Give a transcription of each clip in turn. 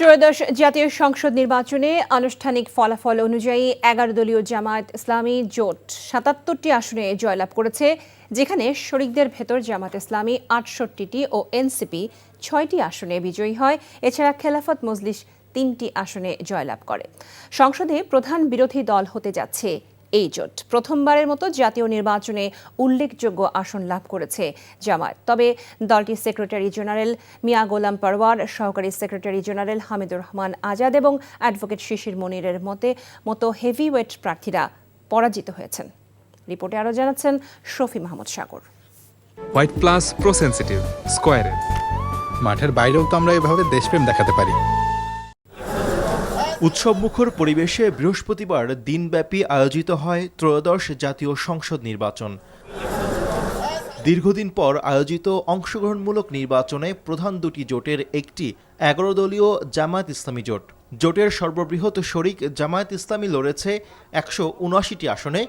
ত্রয়োদশ জাতীয় সংসদ নির্বাচনে আনুষ্ঠানিক ফলাফল অনুযায়ী ১১ দলীয় জামায়াত ইসলামী জোট ৭৭টি আসনে জয়লাভ করেছে, যেখানে শরিকদের ভেতর জামায়াত ইসলামী ৬৮টি ও এনসিপি ৬টি আসনে বিজয়ী হয়। এছাড়া খেলাফত মজলিস ৩টি আসনে জয়লাভ করে। সংসদে প্রধান বিরোধী দল হতে যাচ্ছে এই জোট। প্রথমবারের মতো জাতীয় নির্বাচনে উল্লেখযোগ্য আসন লাভ করেছে জামায়াত। তবে দলটির সেক্রেটারি জেনারেল মিয়া গোলাম পরওয়ার, সহকারী সেক্রেটারি জেনারেল হামিদুর রহমান আজাদ এবং অ্যাডভোকেট শিশির মনিরের মতো হেভিওয়েট প্রার্থীরা পরাজিত হয়েছেন। রিপোর্টে আরও জানাচ্ছেন শফি মাহমুদ সাগর। হোয়াইট প্লাস প্রো সেনসিটিভ স্কয়ারে মাঠের বাইরেও তো আমরা এভাবে দেশপ্রেম দেখাতে পারি। উৎসবমুখর পরিবেশে বৃহস্পতিবার দিনব্যাপী আয়োজিত হয় ত্রয়োদশ জাতীয় সংসদ নির্বাচন। দীর্ঘদিন পর আয়োজিত অংশগ্রহণমূলক নির্বাচনে প্রধান দুটি জোটের একটি ১১ দলীয় জামায়াত ইসলামী জোট। জোটের সর্ববৃহৎ শরিক জামায়াত ইসলামী লড়েছে ১৭৯টি আসনে,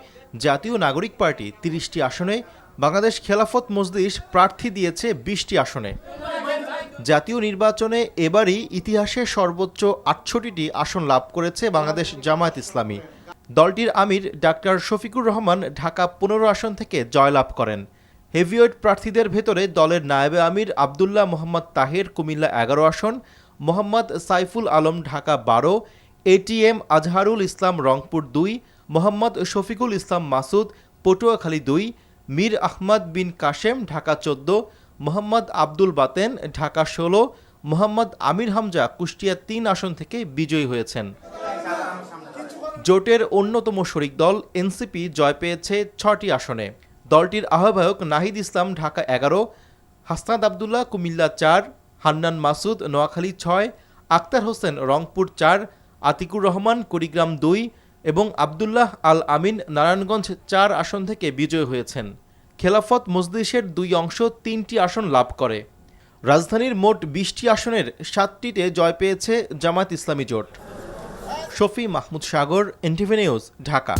জাতীয় নাগরিক পার্টি ৩০টি আসনে, বাংলাদেশ খেলাফত মজলিস প্রার্থী দিয়েছে ২০টি আসনে। জাতীয় নির্বাচনে এবারই ইতিহাসে সর্বোচ্চ ৬৮টি আসন লাভ করেছে বাংলাদেশ জামায়াত ইসলামী। দলটির আমির ডাক্তার শফিকুর রহমান ঢাকা ১৫ আসন থেকে জয়লাভ করেন। হেভিওয়েট প্রার্থীদের ভেতরে দলের নায়েবে আমির আবদুল্লাহ মোহাম্মদ তাহের কুমিল্লা ১১ আসন, মোহাম্মদ সাইফুল আলম ঢাকা ১২, এটিএম আজহারুল ইসলাম রংপুর ২, মোহাম্মদ শফিকুল ইসলাম মাসুদ পটুয়াখালী ২, মীর আহমদ বিন কাশেম ঢাকা ১৪, মোহাম্মদ আব্দুল বাতেন ঢাকা ১৬, মোহাম্মদ আমির হামজা কুষ্টিয়া ৩ আসন থেকে বিজয়ী হয়েছেন। জোটের অন্যতম শরিক দল এনসিপি জয় পেয়েছে ৬টি আসনে। দলটির আহ্বায়ক নাহিদ ইসলাম ঢাকা ১১, হাসনাত আবদুল্লাহ কুমিল্লা ৪, হান্নান মাসুদ নোয়াখালী ৬, আক্তার হোসেন রংপুর ৪, আতিকুর রহমান কুড়িগ্রাম ২ এবং আবদুল্লাহ আল আমিন নারায়ণগঞ্জ ৪ আসন থেকে বিজয়ী হয়েছেন। খেলাফত মজলিসের ২ অংশ ৩টি আসন লাভ করে। রাজধানীর মোট ২০টি আসনের ৭টিতে জয় পেয়েছে জামায়াত ইসলামী জোট। শফি মাহমুদ সাগর, এনটিভি নিউজ, ঢাকা।